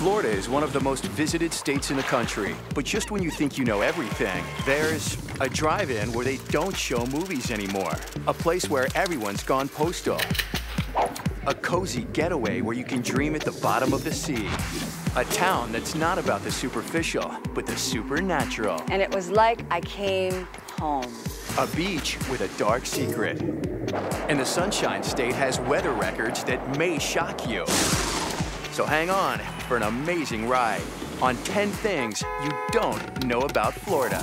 Florida is one of the most visited states in the country, but just when you think you know everything, there's a drive-in where they don't show movies anymore, a place where everyone's gone postal, a cozy getaway where you can dream at the bottom of the sea, a town that's not about the superficial, but the supernatural. And it was like I came home. A beach with a dark secret. And the Sunshine State has weather records that may shock you. So hang on for an amazing ride on 10 things you don't know about Florida.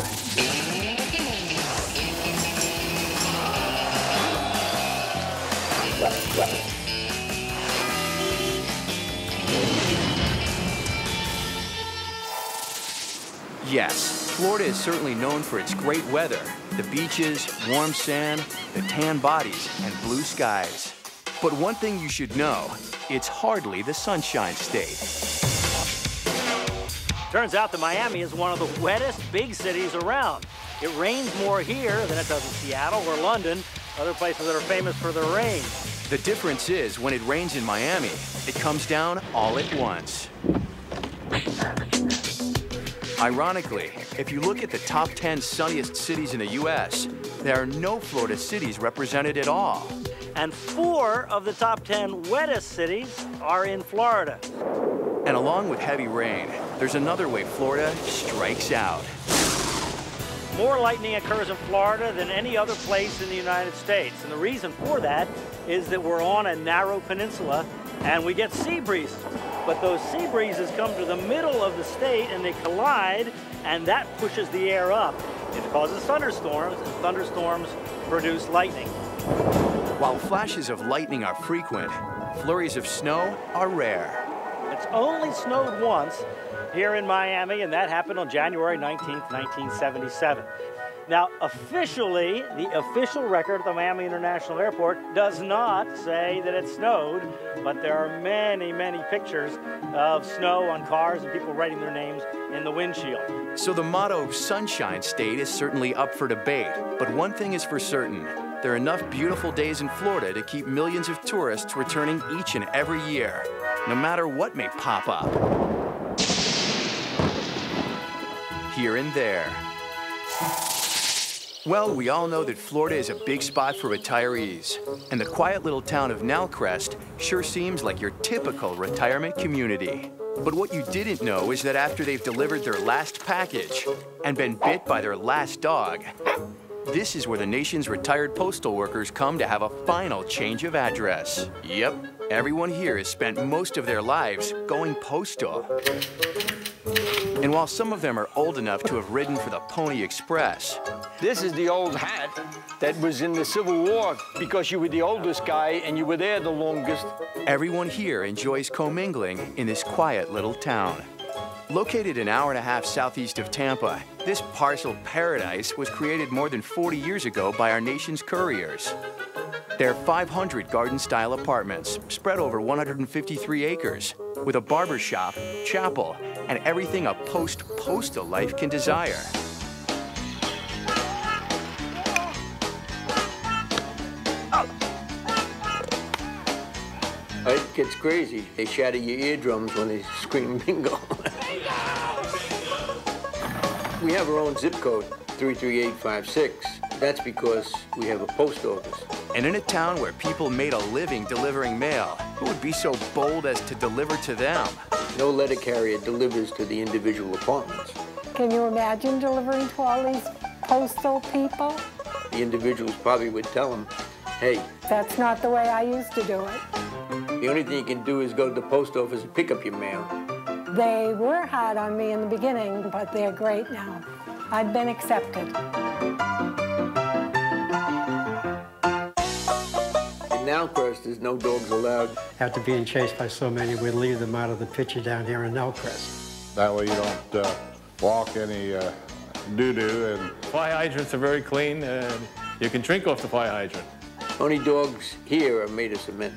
Yes, Florida is certainly known for its great weather, the beaches, warm sand, the tan bodies, and blue skies. But one thing you should know, it's hardly the Sunshine State. Turns out that Miami is one of the wettest big cities around. It rains more here than it does in Seattle or London, other places that are famous for their rain. The difference is when it rains in Miami, it comes down all at once. Ironically, if you look at the top 10 sunniest cities in the U.S., there are no Florida cities represented at all. And 4 of the top 10 wettest cities are in Florida. And along with heavy rain, there's another way Florida strikes out. More lightning occurs in Florida than any other place in the United States. And the reason for that is that we're on a narrow peninsula and we get sea breezes. But those sea breezes come to the middle of the state and they collide, and that pushes the air up. It causes thunderstorms, and thunderstorms produce lightning. While flashes of lightning are frequent, flurries of snow are rare. It's only snowed once here in Miami, and that happened on January 19th, 1977. Now, officially, the official record at the Miami International Airport does not say that it snowed, but there are many, many pictures of snow on cars and people writing their names in the windshield. So the motto, Sunshine State, is certainly up for debate. But one thing is for certain, there are enough beautiful days in Florida to keep millions of tourists returning each and every year, no matter what may pop up. Here and there. Well, we all know that Florida is a big spot for retirees, and the quiet little town of Crest sure seems like your typical retirement community. But what you didn't know is that after they've delivered their last package and been bit by their last dog, this is where the nation's retired postal workers come to have a final change of address. Yep, everyone here has spent most of their lives going postal. And while some of them are old enough to have ridden for the Pony Express, this is the old hat that was in the Civil War because you were the oldest guy and you were there the longest. Everyone here enjoys commingling in this quiet little town. Located an hour and a half southeast of Tampa, this parcel paradise was created more than 40 years ago by our nation's couriers. There are 500 garden-style apartments spread over 153 acres, with a barber shop, chapel, and everything a post-postal life can desire. It gets crazy. They shatter your eardrums when they scream bingo. We have our own zip code, 33856. That's because we have a post office. And in a town where people made a living delivering mail, who would be so bold as to deliver to them? No letter carrier delivers to the individual apartments. Can you imagine delivering to all these postal people? The individuals probably would tell them, hey, that's not the way I used to do it. The only thing you can do is go to the post office and pick up your mail. They were hard on me in the beginning, but they're great now. I've been accepted. And now, Crest, there's no dogs allowed. After being chased by so many, we'd leave them out of the picture down here in Crest. That way you don't walk any doo-doo. And fire hydrants are very clean, and you can drink off the fire hydrant. Only dogs here are made of cement.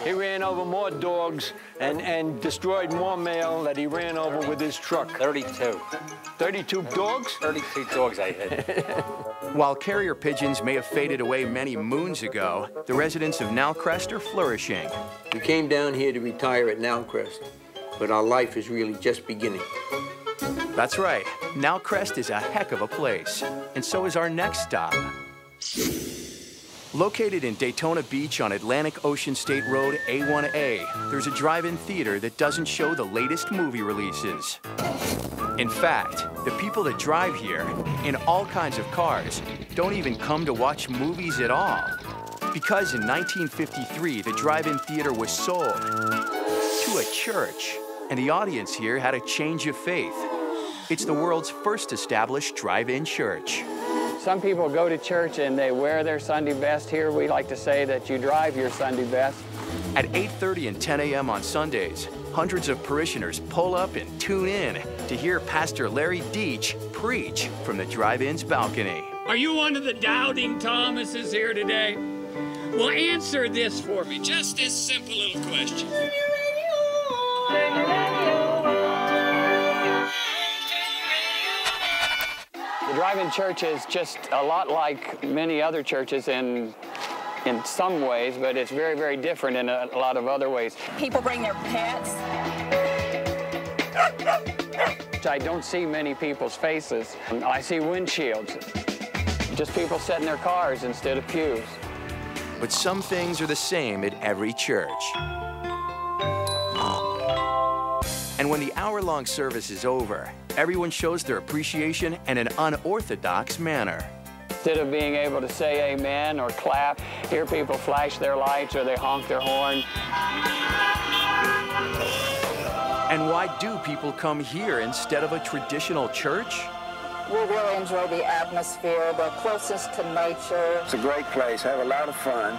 He ran over more dogs and destroyed more mail that he ran over with his truck. 32. 32 dogs? 32 dogs I hit. While carrier pigeons may have faded away many moons ago, the residents of Crest are flourishing. We came down here to retire at Crest, but our life is really just beginning. That's right. Crest is a heck of a place, and so is our next stop. Located in Daytona Beach on Atlantic Ocean State Road A1A, there's a drive-in theater that doesn't show the latest movie releases. In fact, the people that drive here, in all kinds of cars, don't even come to watch movies at all. Because in 1953, the drive-in theater was sold to a church, and the audience here had a change of faith. It's the world's first established drive-in church. Some people go to church and they wear their Sunday best. Here we like to say that you drive your Sunday best. At 8:30 and 10 a.m. on Sundays, hundreds of parishioners pull up and tune in to hear Pastor Larry Deach preach from the drive-in's balcony. Are you one of the doubting Thomases here today? Well, answer this for me, just this simple little question. The drive-in church is just a lot like many other churches in some ways, but it's very, very different in a lot of other ways. People bring their pets. I don't see many people's faces. I see windshields. Just people sit in their cars instead of pews. But some things are the same at every church. And when the hour-long service is over, everyone shows their appreciation in an unorthodox manner. Instead of being able to say amen or clap, hear people flash their lights or they honk their horn. And why do people come here instead of a traditional church? We really enjoy the atmosphere. We're closest to nature. It's a great place. Have a lot of fun.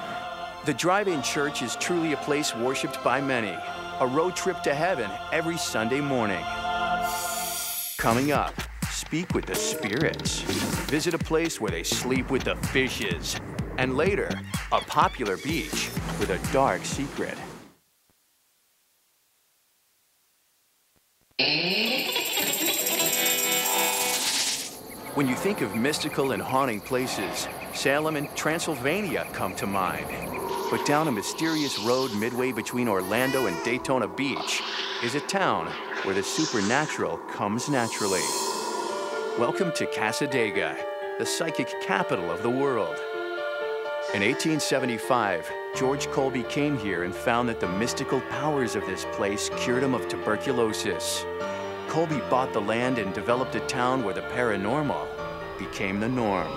The drive-in church is truly a place worshipped by many. A road trip to heaven every Sunday morning. Coming up, speak with the spirits. Visit a place where they sleep with the fishes. And later, a popular beach with a dark secret. When you think of mystical and haunting places, Salem and Transylvania come to mind. But down a mysterious road midway between Orlando and Daytona Beach is a town where the supernatural comes naturally. Welcome to Cassadaga, the psychic capital of the world. In 1875, George Colby came here and found that the mystical powers of this place cured him of tuberculosis. Colby bought the land and developed a town where the paranormal became the norm.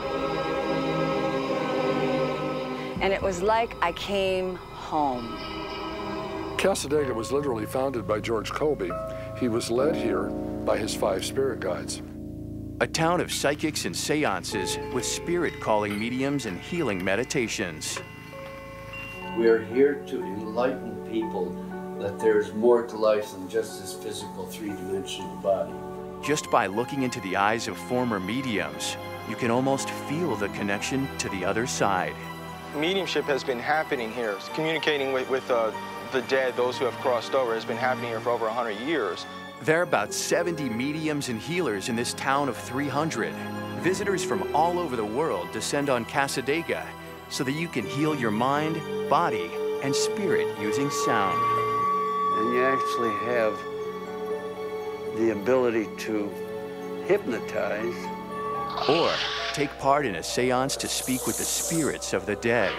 And it was like I came home. Cassadaga was literally founded by George Colby. He was led here by his 5 spirit guides. A town of psychics and seances with spirit-calling mediums and healing meditations. We're here to enlighten people that there's more to life than just this physical 3-dimensional body. Just by looking into the eyes of former mediums, you can almost feel the connection to the other side. Mediumship has been happening here. Communicating with the dead, those who have crossed over, has been happening here for over 100 years. There are about 70 mediums and healers in this town of 300. Visitors from all over the world descend on Cassadaga so that you can heal your mind, body, and spirit using sound. And you actually have the ability to hypnotize. Or take part in a seance to speak with the spirits of the dead.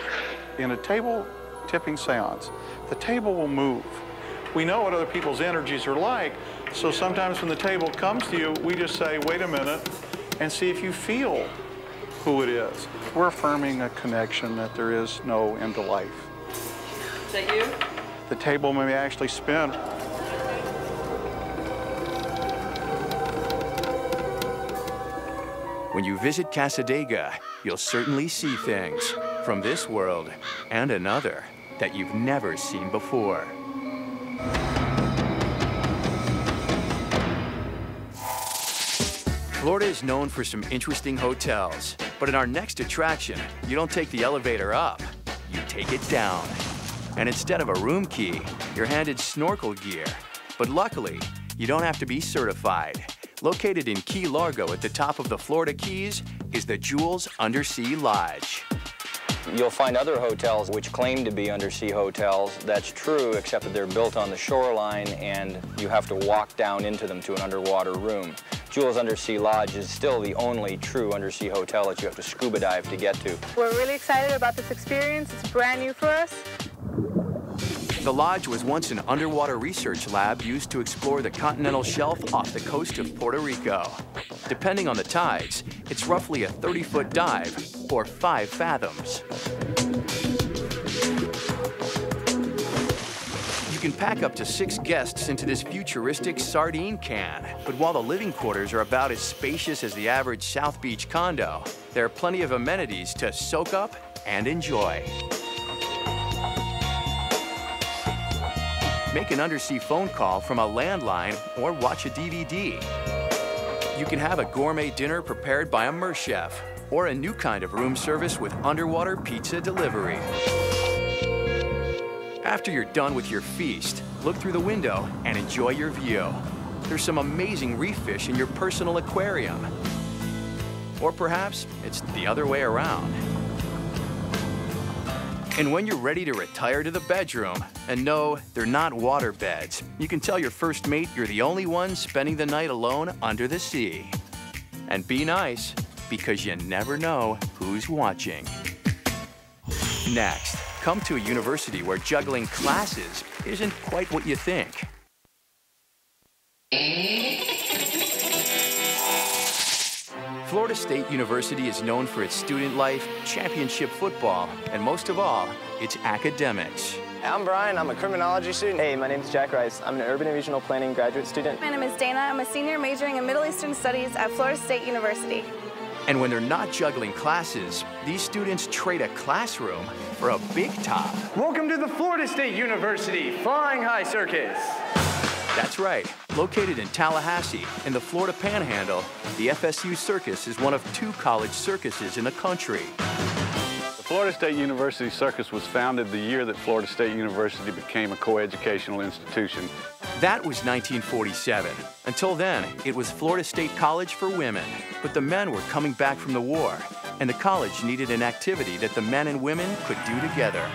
In a table tipping seance, the table will move. We know what other people's energies are like, so sometimes when the table comes to you, we just say, wait a minute, and see if you feel who it is. We're affirming a connection that there is no end to life. Is that you? The table may actually spin. When you visit Cassadaga, you'll certainly see things from this world and another that you've never seen before. Florida is known for some interesting hotels, but in our next attraction, you don't take the elevator up, you take it down. And instead of a room key, you're handed snorkel gear. But luckily, you don't have to be certified. Located in Key Largo at the top of the Florida Keys is the Jules Undersea Lodge. You'll find other hotels which claim to be undersea hotels. That's true, except that they're built on the shoreline and you have to walk down into them to an underwater room. Jules Undersea Lodge is still the only true undersea hotel that you have to scuba dive to get to. We're really excited about this experience. It's brand new for us. The lodge was once an underwater research lab used to explore the continental shelf off the coast of Puerto Rico. Depending on the tides, it's roughly a 30-foot dive, or 5 fathoms. You can pack up to 6 guests into this futuristic sardine can. But while the living quarters are about as spacious as the average South Beach condo, there are plenty of amenities to soak up and enjoy. Make an undersea phone call from a landline or watch a DVD. You can have a gourmet dinner prepared by a mer chef or a new kind of room service with underwater pizza delivery. After you're done with your feast, look through the window and enjoy your view. There's some amazing reef fish in your personal aquarium. Or perhaps it's the other way around. And when you're ready to retire to the bedroom, and no, they're not water beds, you can tell your first mate you're the only one spending the night alone under the sea. And be nice, because you never know who's watching. Next, come to a university where juggling classes isn't quite what you think. Florida State University is known for its student life, championship football, and most of all, its academics. I'm Brian, I'm a criminology student. Hey, my name is Jack Rice. I'm an urban and regional planning graduate student. My name is Dana. I'm a senior majoring in Middle Eastern Studies at Florida State University. And when they're not juggling classes, these students trade a classroom for a big top. Welcome to the Florida State University Flying High Circus. That's right. Located in Tallahassee, in the Florida Panhandle, the FSU Circus is one of 2 college circuses in the country. The Florida State University Circus was founded the year that Florida State University became a coeducational institution. That was 1947. Until then, it was Florida State College for women. But the men were coming back from the war, and the college needed an activity that the men and women could do together.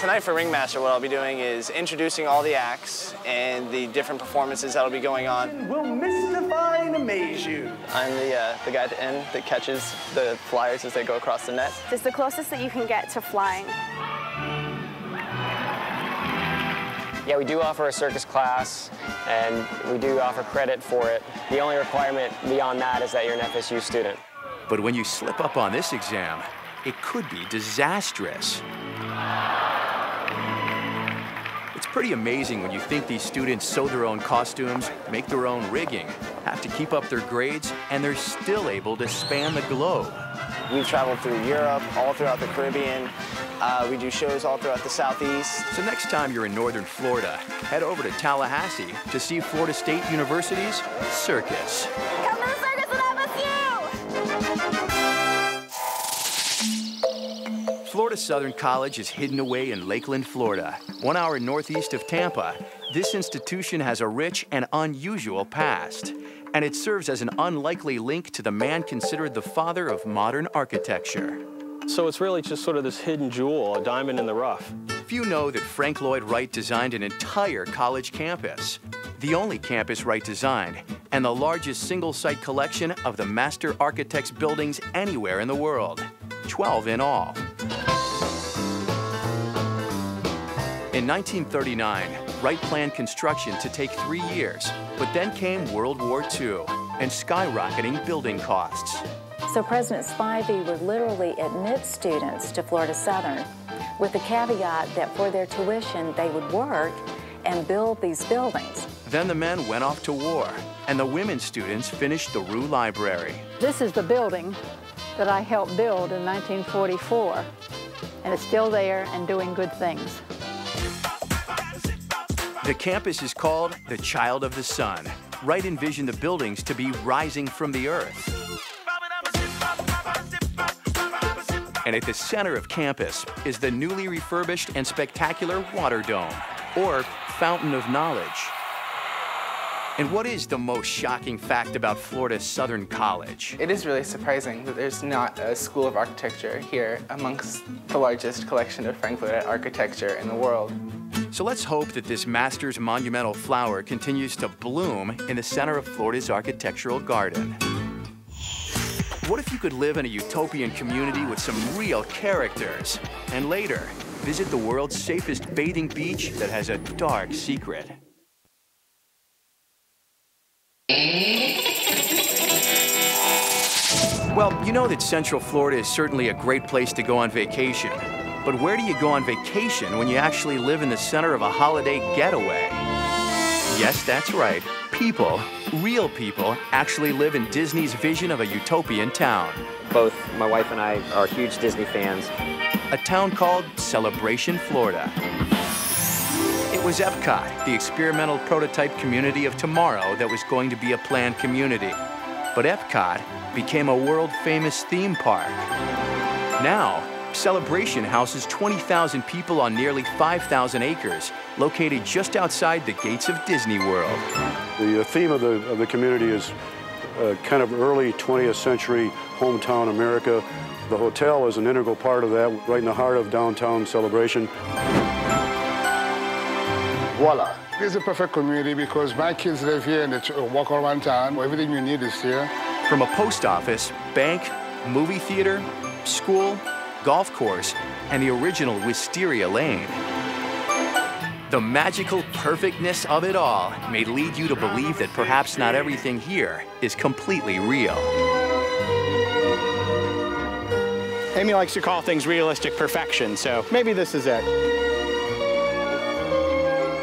Tonight for Ringmaster, what I'll be doing is introducing all the acts and the different performances that'll be going on. We'll mystify and amaze you. I'm the guy at the end that catches the flyers as they go across the net. It's the closest that you can get to flying. Yeah, we do offer a circus class, and we do offer credit for it. The only requirement beyond that is that you're an FSU student. But when you slip up on this exam, it could be disastrous. It's pretty amazing when you think these students sew their own costumes, make their own rigging, have to keep up their grades, and they're still able to span the globe. We've traveled through Europe, all throughout the Caribbean. We do shows all throughout the Southeast. So next time you're in northern Florida, head over to Tallahassee to see Florida State University's Circus. Come to the circus at FSU! Florida Southern College is hidden away in Lakeland, Florida, 1 hour northeast of Tampa. This institution has a rich and unusual past, and it serves as an unlikely link to the man considered the father of modern architecture. So it's really just sort of this hidden jewel, a diamond in the rough. Few know that Frank Lloyd Wright designed an entire college campus, the only campus Wright designed, and the largest single-site collection of the master architect's buildings anywhere in the world, 12 in all. In 1939, Wright planned construction to take 3 years, but then came World War II and skyrocketing building costs. So President Spivey would literally admit students to Florida Southern with the caveat that for their tuition they would work and build these buildings. Then the men went off to war, and the women students finished the Rue Library. This is the building that I helped build in 1944, and it's still there and doing good things. The campus is called the Child of the Sun. Wright envisioned the buildings to be rising from the earth. And at the center of campus is the newly refurbished and spectacular Water Dome, or Fountain of Knowledge. And what is the most shocking fact about Florida Southern College? It is really surprising that there's not a school of architecture here amongst the largest collection of Frankfurt architecture in the world. So let's hope that this master's monumental flower continues to bloom in the center of Florida's architectural garden. What if you could live in a utopian community with some real characters, and later visit the world's safest bathing beach that has a dark secret? Well, you know that Central Florida is certainly a great place to go on vacation. But where do you go on vacation when you actually live in the center of a holiday getaway? Yes, that's right. People, real people, actually live in Disney's vision of a utopian town. Both my wife and I are huge Disney fans. A town called Celebration, Florida. It was Epcot, the experimental prototype community of tomorrow that was going to be a planned community. But Epcot became a world-famous theme park. Now, Celebration houses 20,000 people on nearly 5,000 acres, located just outside the gates of Disney World. The theme of the community is kind of early 20th century hometown America. The hotel is an integral part of that, right in the heart of downtown Celebration. Voila. It's a perfect community because my kids live here and they walk around town. Everything you need is here. From a post office, bank, movie theater, school, golf course, and the original Wisteria Lane. The magical perfectness of it all may lead you to believe that perhaps not everything here is completely real. Amy likes to call things realistic perfection, so maybe this is it.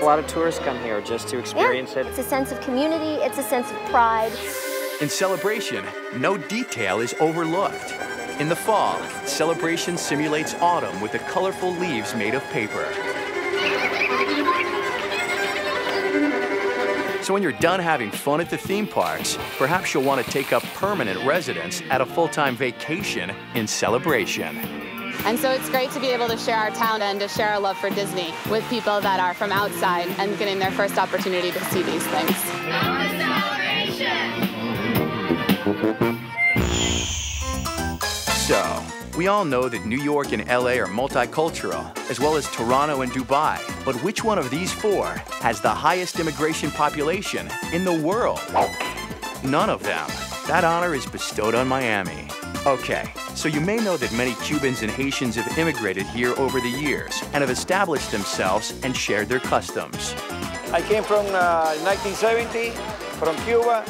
A lot of tourists come here just to experience it. It's a sense of community, it's a sense of pride. In Celebration, no detail is overlooked. In the fall, Celebration simulates autumn with the colorful leaves made of paper. So when you're done having fun at the theme parks, perhaps you'll want to take up permanent residence at a full-time vacation in Celebration. And so it's great to be able to share our town and to share our love for Disney with people that are from outside and getting their first opportunity to see these things. So, we all know that New York and LA are multicultural, as well as Toronto and Dubai. But which one of these four has the highest immigration population in the world? None of them. That honor is bestowed on Miami. Okay, so you may know that many Cubans and Haitians have immigrated here over the years and have established themselves and shared their customs. I came from 1970, from Cuba,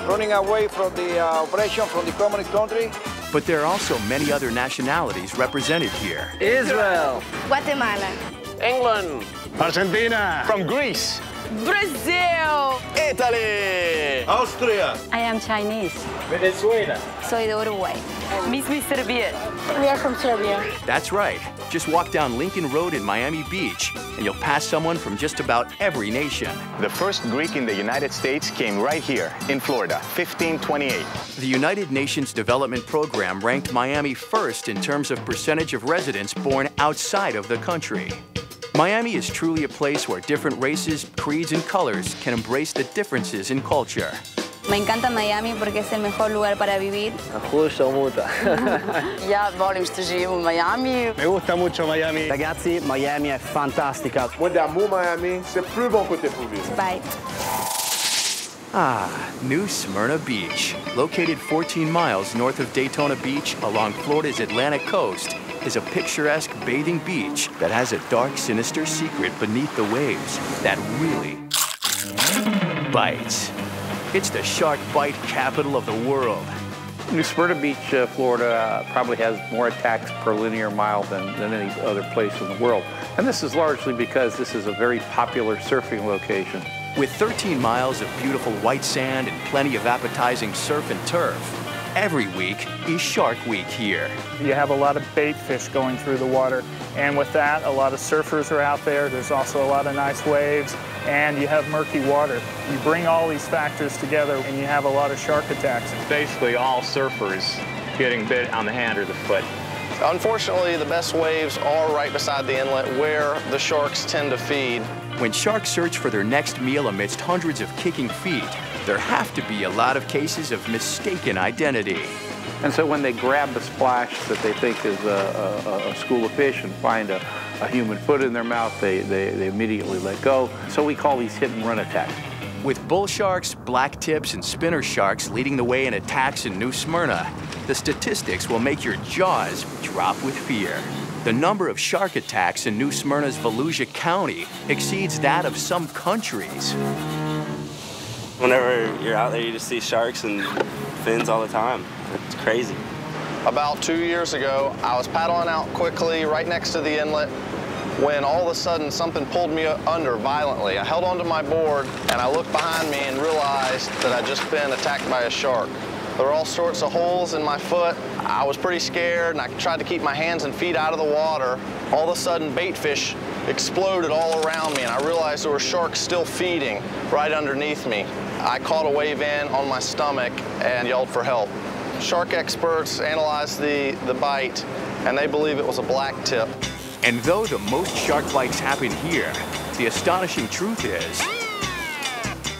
running away from the oppression from the communist country. But there are also many other nationalities represented here. Israel. Guatemala. England. Argentina. From Greece. Brazil. Italy. Austria. I am Chinese. Venezuela. Soy de Uruguay. Mi Serbia. We are from Serbia. That's right. Just walk down Lincoln Road in Miami Beach, and you'll pass someone from just about every nation. The first Greek in the United States came right here in Florida, 1528. The United Nations Development Program ranked Miami first in terms of percentage of residents born outside of the country. Miami is truly a place where different races, creeds, and colors can embrace the differences in culture. Me encanta Miami porque es el mejor lugar para vivir. Ja volim što živim u Miami. Me gusta mucho Miami. Ragazzi, Miami è fantastica. Moi d'amour Miami, c'est le plus bon côté pour vivre. Bye. Ah, New Smyrna Beach, located 14 miles north of Daytona Beach along Florida's Atlantic coast, is a picturesque bathing beach that has a dark, sinister secret beneath the waves that really bites. It's the shark bite capital of the world. New Smyrna Beach, Florida, probably has more attacks per linear mile than any other place in the world. And this is largely because this is a very popular surfing location. With 13 miles of beautiful white sand and plenty of appetizing surf and turf, every week is Shark Week here. You have a lot of bait fish going through the water, and with that, a lot of surfers are out there. There's also a lot of nice waves, and you have murky water. You bring all these factors together, and you have a lot of shark attacks. Basically all surfers getting bit on the hand or the foot. Unfortunately, the best waves are right beside the inlet where the sharks tend to feed. When sharks search for their next meal amidst hundreds of kicking feet, there have to be a lot of cases of mistaken identity. And so when they grab a splash that they think is a school of fish and find a human foot in their mouth, they immediately let go. So we call these hit and run attacks. With bull sharks, black tips, and spinner sharks leading the way in attacks in New Smyrna, the statistics will make your jaws drop with fear. The number of shark attacks in New Smyrna's Volusia County exceeds that of some countries. Whenever you're out there, you just see sharks and fins all the time. It's crazy. About 2 years ago, I was paddling out quickly right next to the inlet when all of a sudden something pulled me under violently. I held onto my board and I looked behind me and realized that I'd just been attacked by a shark. There were all sorts of holes in my foot. I was pretty scared and I tried to keep my hands and feet out of the water. All of a sudden, bait fish exploded all around me and I realized there were sharks still feeding right underneath me. I caught a wave in on my stomach and yelled for help. Shark experts analyzed the bite and they believe it was a black tip. And though the most shark bites happen here, the astonishing truth is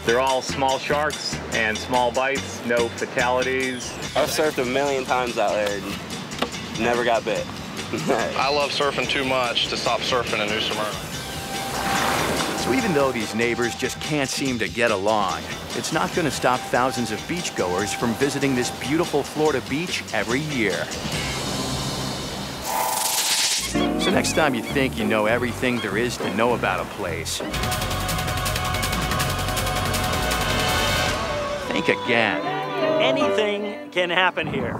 they're all small sharks and small bites, no fatalities. I've surfed a million times out there and never got bit. I love surfing too much to stop surfing in New Smyrna. So even though these neighbors just can't seem to get along, it's not going to stop thousands of beachgoers from visiting this beautiful Florida beach every year. So next time you think you know everything there is to know about a place, think again. Anything can happen here.